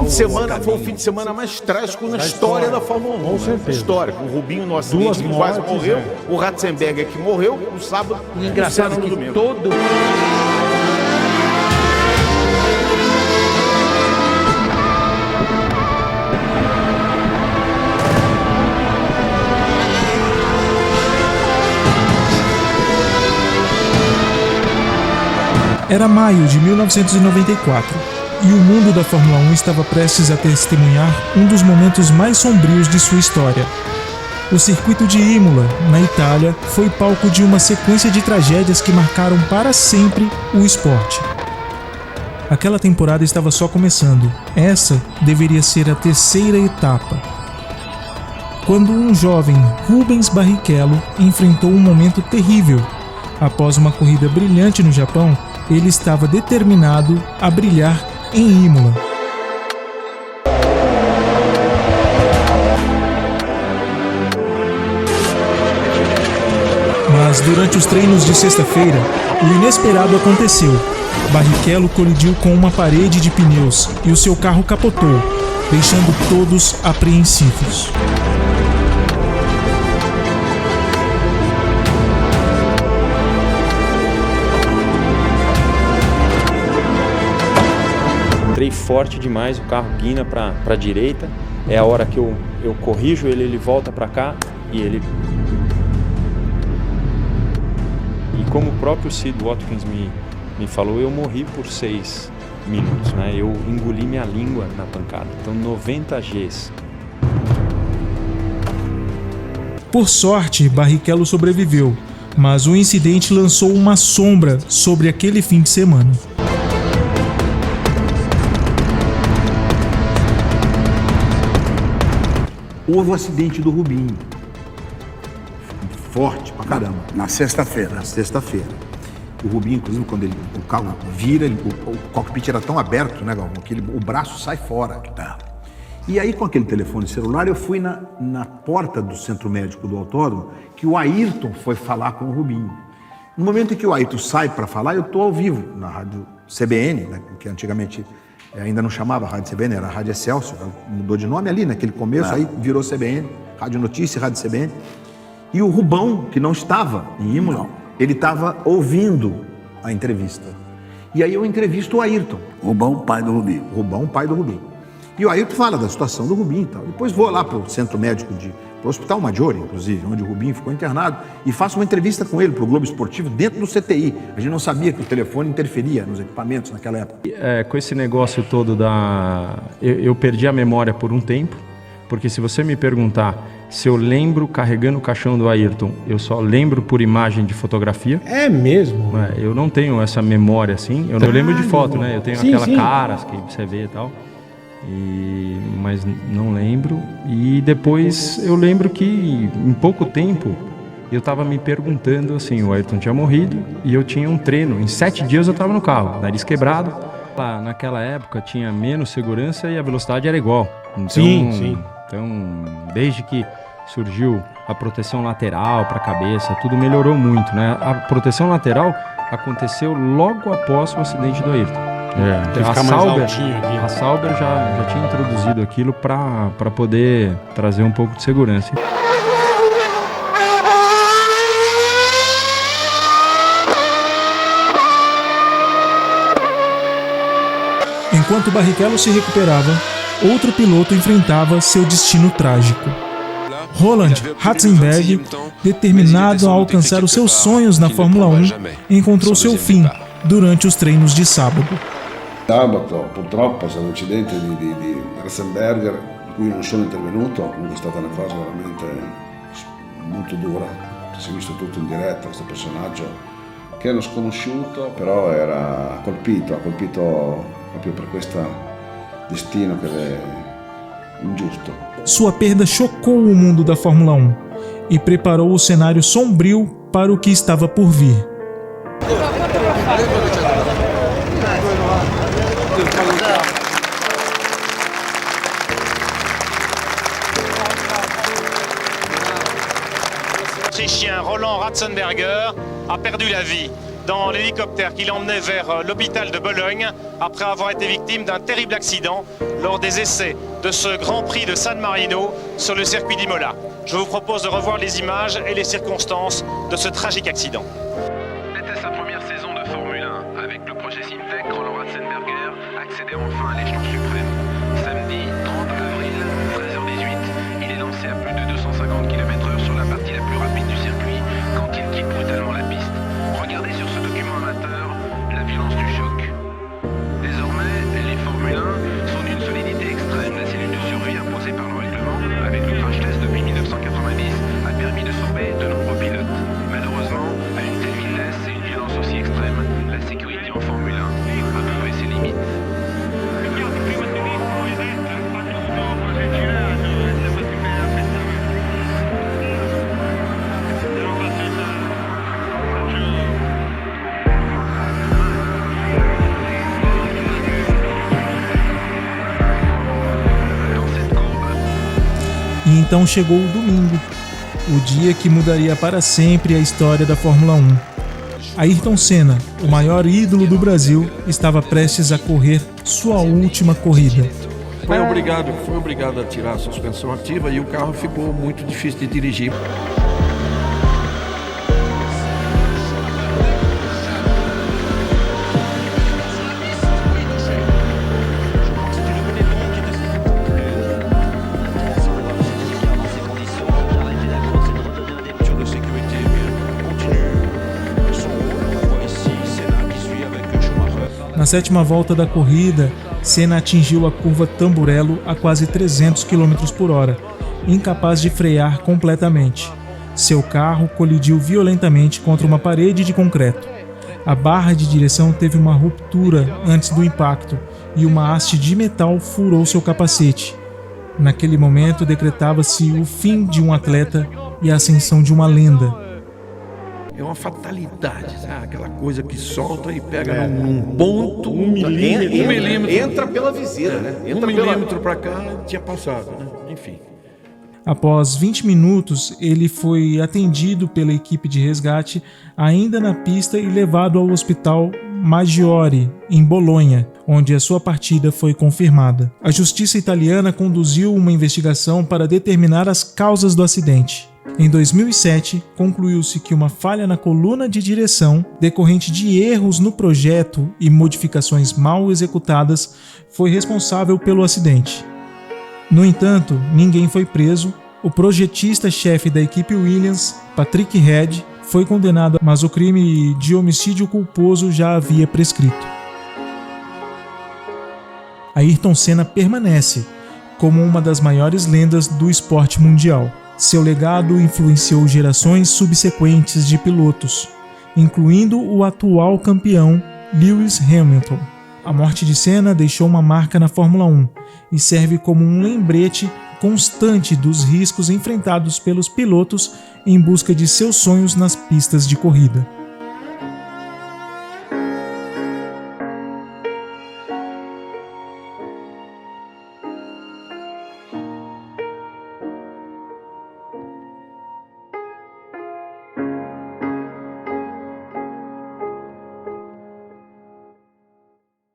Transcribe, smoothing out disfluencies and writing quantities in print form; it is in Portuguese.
de semana foi o fim de semana mais trágico na história da Fórmula 1. Com certeza. História. O Rubinho no acidente que quase morreu, o Ratzenberger que morreu no sábado, E engraçado no que domingo. todo... Era maio de 1994 e o mundo da Fórmula 1 estava prestes a testemunhar um dos momentos mais sombrios de sua história. O circuito de Imola, na Itália, foi palco de uma sequência de tragédias que marcaram para sempre o esporte. Aquela temporada estava só começando. Essa deveria ser a terceira etapa. Quando um jovem Rubens Barrichello enfrentou um momento terrível. Após uma corrida brilhante no Japão, ele estava determinado a brilhar em Imola. Mas durante os treinos de sexta-feira, o inesperado aconteceu. Barrichello colidiu com uma parede de pneus e o seu carro capotou, deixando todos apreensivos. Entrei forte demais, o carro guina para a direita, é a hora que eu corrijo ele, ele volta para cá e ele... E como o próprio Sid Watkins me falou, eu morri por 6 minutos, né? Eu engoli minha língua na pancada, então 90 Gs. Por sorte, Barrichello sobreviveu, mas o incidente lançou uma sombra sobre aquele fim de semana. Houve o acidente do Rubinho. Forte pra caramba. Na sexta-feira. Na sexta-feira. O Rubinho, inclusive, quando o carro vira, o cockpit era tão aberto, né, Galvão, que o braço sai fora. E aí, com aquele telefone celular, eu fui na porta do centro médico do autódromo, que o Ayrton foi falar com o Rubinho. No momento em que o Ayrton sai para falar, eu estou ao vivo na rádio CBN, né, que antigamente ainda não chamava Rádio CBN, era Rádio Excelsior, mudou de nome ali naquele começo, aí virou CBN, Rádio Notícia, Rádio CBN. E o Rubão, que não estava em Imola, ele estava ouvindo a entrevista. E aí eu entrevisto o Ayrton. Rubão, pai do Rubinho. Rubão, pai do Rubinho. E o Ayrton fala da situação do Rubinho e tal. Depois vou lá para o centro médico, para o Hospital Maggiore, inclusive, onde o Rubinho ficou internado, e faço uma entrevista com ele para o Globo Esportivo dentro do CTI. A gente não sabia que o telefone interferia nos equipamentos naquela época. Com esse negócio todo eu perdi a memória por um tempo, porque se você me perguntar se eu lembro carregando o caixão do Ayrton, eu só lembro por imagem de fotografia. É mesmo? Eu não tenho essa memória assim. Eu lembro de foto, né? Eu tenho aquela cara que você vê e tal. Mas não lembro. E depois eu lembro que em pouco tempo eu estava me perguntando assim, o Ayrton tinha morrido e eu tinha um treino. Em 7 dias eu estava no carro, nariz quebrado. Naquela época tinha menos segurança e a velocidade era igual. Então, sim. Então, desde que surgiu a proteção lateral para a cabeça, tudo melhorou muito, né? A proteção lateral aconteceu logo após o acidente do Ayrton. A Sauber já tinha introduzido aquilo para poder trazer um pouco de segurança. Enquanto Barrichello se recuperava, outro piloto enfrentava seu destino trágico. Roland Ratzenberger, determinado a alcançar os seus sonhos na Fórmula 1, encontrou seu fim durante os treinos de sábado. Sabato, purtroppo, c'è un incidente di Ratzenberger in cui non sono intervenuto, comunque è stata una cosa veramente molto dura. Si è visto tutto in diretta, questo personaggio che era sconosciuto, però ha colpito proprio per questo destino che è ingiusto. Sua perda chocou o mundo da Fórmula 1 e preparou o cenário sombrio para o que estava por vir. L'Autrichien Roland Ratzenberger a perdu la vie dans l'hélicoptère qui l'emmenait vers l'hôpital de Bologne après avoir été victime d'un terrible accident lors des essais de ce Grand Prix de San Marino sur le circuit d'Imola. Je vous propose de revoir les images et les circonstances de ce tragique accident. C'était sa première saison de Formule 1. Avec le projet Syntec, Roland Ratzenberger accédait enfin à l'échelon suprême. Samedi 30 avril, 13h18, il est lancé à plus de 250 km/h sur la partie la plus rapide du circuit quand il quitte brutalement la piste. Regardez sur ce document amateur la violence du choc. Désormais, les Formule 1 sont d'une solidité extrême. La cellule de survie imposée par le règlement, avec le crash test depuis 1990, a permis de sauver de nombreux pilotes. Malheureusement, à une telle vitesse et une violence aussi extrême, la sécurité en Formule 1 a prouvé ses limites. E então chegou o domingo, o dia que mudaria para sempre a história da Fórmula 1. Ayrton Senna, o maior ídolo do Brasil, estava prestes a correr sua última corrida. Foi obrigado a tirar a suspensão ativa e o carro ficou muito difícil de dirigir. Na sétima volta da corrida, Senna atingiu a curva Tamburello a quase 300 km por hora, incapaz de frear completamente. Seu carro colidiu violentamente contra uma parede de concreto. A barra de direção teve uma ruptura antes do impacto e uma haste de metal furou seu capacete. Naquele momento, decretava-se o fim de um atleta e a ascensão de uma lenda. É uma fatalidade, sabe? Aquela coisa que solta e pega num ponto, um milímetro. Entra pela viseira, né? Entra milímetro para cá, tinha passado, né? Enfim. Após 20 minutos, ele foi atendido pela equipe de resgate ainda na pista e levado ao Hospital Maggiore, em Bolonha, onde a sua partida foi confirmada. A justiça italiana conduziu uma investigação para determinar as causas do acidente. Em 2007, concluiu-se que uma falha na coluna de direção, decorrente de erros no projeto e modificações mal executadas, foi responsável pelo acidente. No entanto, ninguém foi preso. O projetista-chefe da equipe Williams, Patrick Head, foi condenado, mas o crime de homicídio culposo já havia prescrito. Ayrton Senna permanece como uma das maiores lendas do esporte mundial. Seu legado influenciou gerações subsequentes de pilotos, incluindo o atual campeão Lewis Hamilton. A morte de Senna deixou uma marca na Fórmula 1 e serve como um lembrete constante dos riscos enfrentados pelos pilotos em busca de seus sonhos nas pistas de corrida.